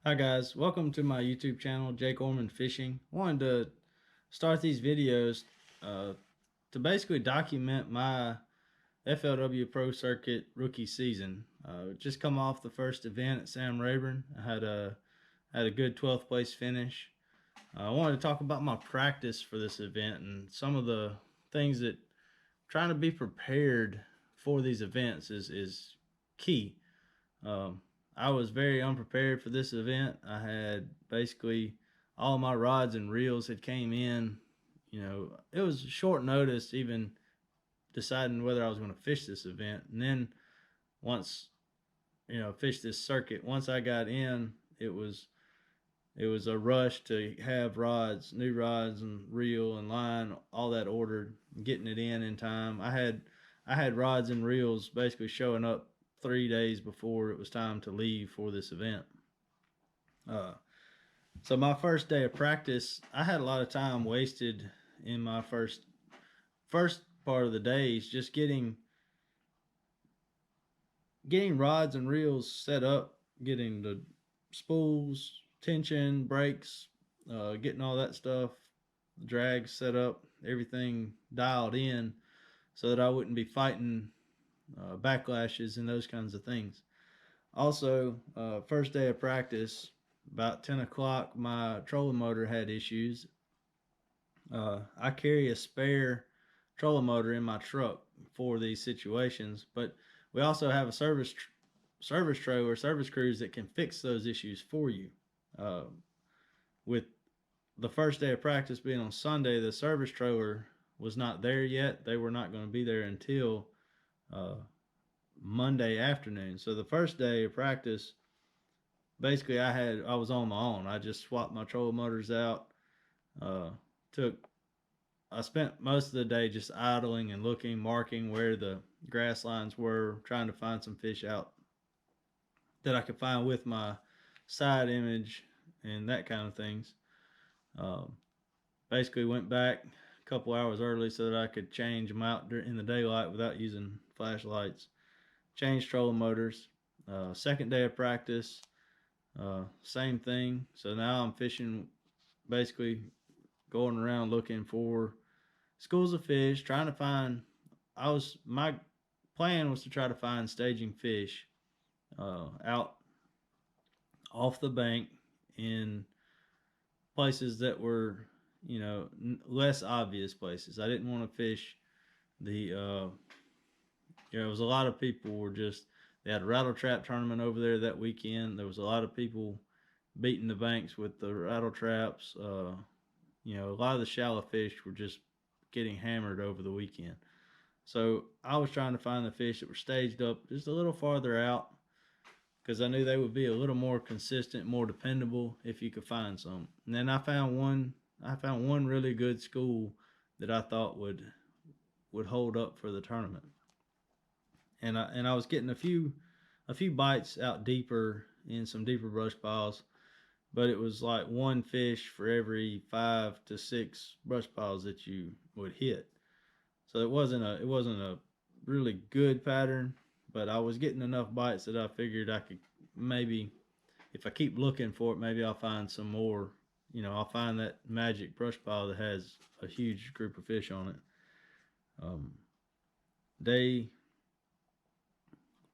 Hi guys, welcome to my YouTube channel, Jake Orman Fishing. I wanted to start these videos uh, to basically document my FLW Pro Circuit rookie season. Just come off the first event at Sam Rayburn. I had a good 12th place finish. I wanted to talk about my practice for this event and some of the things that trying to be prepared for these events is key. Um, I was very unprepared for this event. I had basically all my rods and reels had came in. It was short notice even deciding whether I was going to fish this event. And then once, fish this circuit, once I got in, it was a rush to have rods, new rods and reel and line, all that ordered, getting it in time. I had rods and reels basically showing up 3 days before it was time to leave for this event. Uh, so my first day of practice, I had a lot of time wasted in my first part of the days just getting rods and reels set up, getting the spools, tension, brakes, getting all that stuff, drags set up, everything dialed in, so that I wouldn't be fighting backlashes and those kinds of things. Also, first day of practice, about 10 o'clock, my trolling motor had issues. I carry a spare trolling motor in my truck for these situations, but we also have a service trailer, service crews that can fix those issues for you. Uh, with the first day of practice being on Sunday, the service trailer was not there yet. They were not going to be there until uh, Monday afternoon. So the first day of practice, basically I was on my own. I just swapped my trolling motors out. Uh, took I spent most of the day just idling and looking, marking where the grass lines were, trying to find some fish out that I could find with my side image and that kind of things. Um, Basically went back a couple hours early so that I could change them out in the daylight without using flashlights. Changed trolling motors. Second day of practice, same thing. So now I'm fishing, basically going around looking for schools of fish, trying to find. My plan was to try to find staging fish out off the bank in places that were, less obvious places. I didn't want to fish the. There was a lot of people were just. They had a rattle trap tournament over there that weekend. There was a lot of people beating the banks with the rattle traps. A lot of the shallow fish were just getting hammered over the weekend. So I was trying to find the fish that were staged up just a little farther out because I knew they would be a little more consistent, more dependable if you could find some. And then I found one. I found one really good school that I thought would hold up for the tournament. And I was getting a few bites out deeper in some deeper brush piles, but it was like one fish for every 5 to 6 brush piles that you would hit. So it wasn't a really good pattern, but I was getting enough bites that I figured I could maybe, if I keep looking for it, maybe I'll find some more. I'll find that magic brush pile that has a huge group of fish on it. Um, day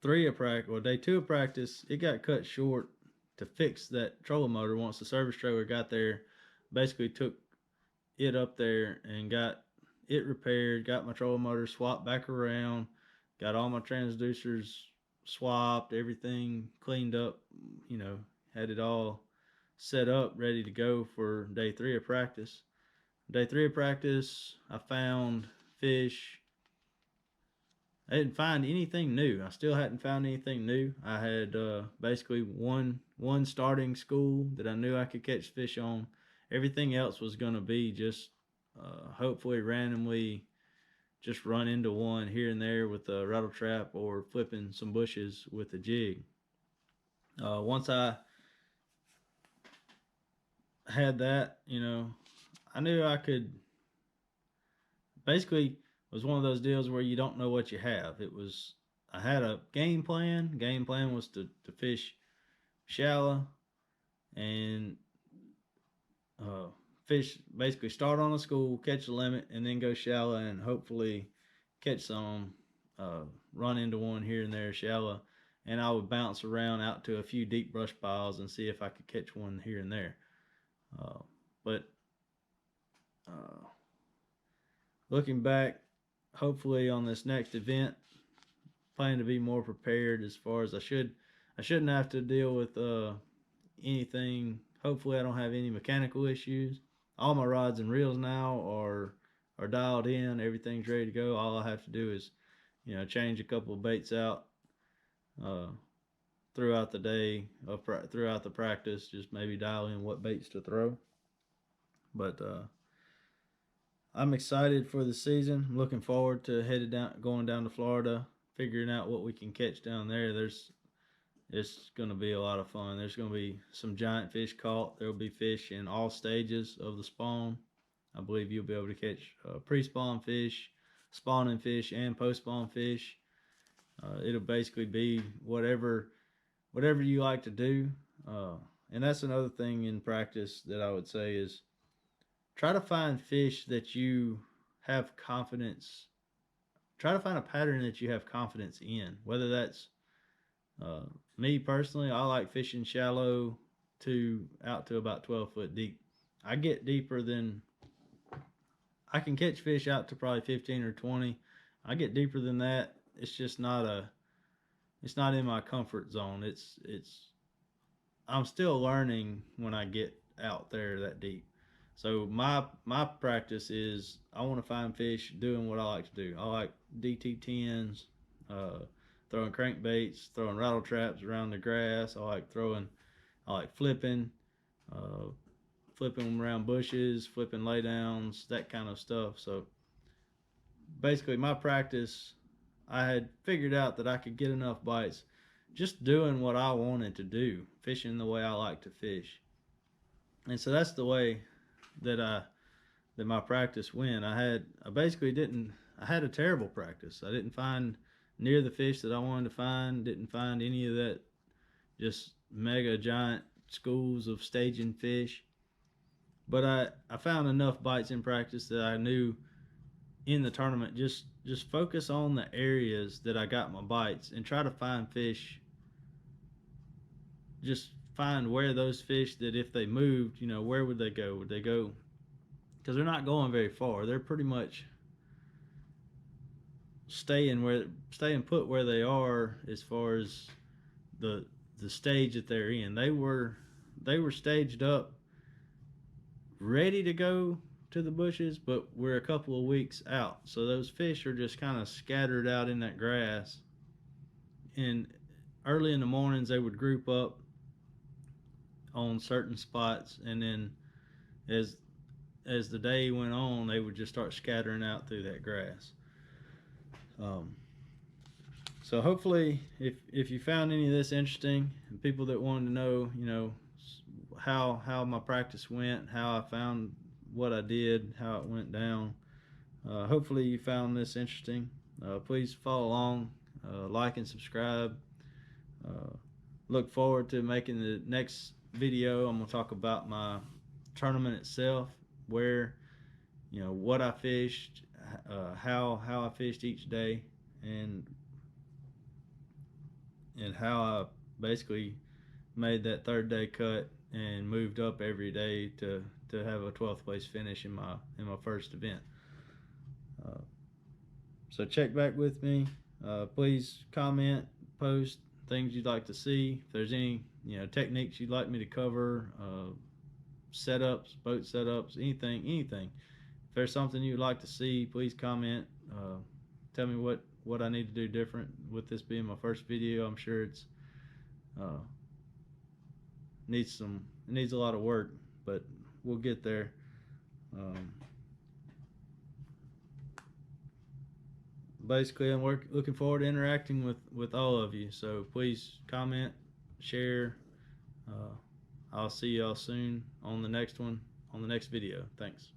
day 2 of practice, it got cut short to fix that trolling motor. Once the service trailer got there, basically took it up there and got it repaired, got my trolling motor swapped back around, got all my transducers swapped, everything cleaned up, had it all set up, ready to go for day 3 of practice. Day 3 of practice, I found fish. I didn't find anything new. I still hadn't found anything new. I had basically one starting school that I knew I could catch fish on. Everything else was going to be just hopefully randomly just run into one here and there with a rattle trap or flipping some bushes with a jig. Once I had that, I knew I could. Basically, it was one of those deals where you don't know what you have. I had a game plan. Game plan was to fish shallow, and fish, basically start on a school, catch a limit, and then go shallow and hopefully catch some, run into one here and there shallow. And I would bounce around out to a few deep brush piles and see if I could catch one here and there. But looking back, hopefully on this next event, plan to be more prepared as far as I shouldn't have to deal with anything. Hopefully I don't have any mechanical issues. All my rods and reels now are dialed in. Everything's ready to go. All I have to do is, change a couple of baits out throughout the day, throughout the practice. Just maybe dial in what baits to throw. But I'm excited for the season. I'm looking forward to going down to Florida, figuring out what we can catch down there. It's going to be a lot of fun. There's going to be some giant fish caught. There will be fish in all stages of the spawn. I believe you'll be able to catch pre-spawn fish, spawning fish, and post-spawn fish. It'll basically be whatever you like to do. And that's another thing in practice that I would say is try to find fish that you have confidence. Try to find a pattern that you have confidence in, whether that's me personally, I like fishing shallow out to about 12 foot deep. I get deeper than I can catch fish out to probably 15 or 20. I get deeper than that. It's just it's not in my comfort zone. I'm still learning when I get out there that deep. So my practice is I want to find fish doing what I like to do. I like DT10s, throwing crankbaits, throwing rattle traps around the grass. I like flipping, flipping them around bushes, flipping laydowns, that kind of stuff. So basically my practice, I had figured out that I could get enough bites just doing what I wanted to do, fishing the way I like to fish. And so that's the way that my practice went. I had a terrible practice. I didn't find near the fish that I wanted to find, didn't find any of that just mega giant schools of staging fish. But I found enough bites in practice that I knew in the tournament just focus on the areas that I got my bites and try to find fish. Just find where those fish that if they moved, where would they go? Would they go? Because they're not going very far. They're pretty much staying put where they are as far as the stage that they're in. They were staged up, ready to go to the bushes, but we're a couple of weeks out. So those fish are just kind of scattered out in that grass. And early in the mornings they would group up on certain spots, and then as the day went on, they would just start scattering out through that grass. So hopefully, if you found any of this interesting, and people that wanted to know, how my practice went, how I found what I did, how it went down, hopefully you found this interesting. Please follow along, like and subscribe. Look forward to making the next video. I'm gonna talk about my tournament itself, where, what I fished, how I fished each day, and how I basically made that third day cut and moved up every day to have a 12th place finish in my first event. So check back with me. Please comment, post things you'd like to see. If there's any techniques you'd like me to cover, setups, boat setups, anything. If there's something you'd like to see, please comment. Tell me what I need to do different with this being my first video. I'm sure it's needs a lot of work, but we'll get there. Basically, I'm looking forward to interacting with all of you. So please comment, share. I'll see y'all soon on the next video. Thanks.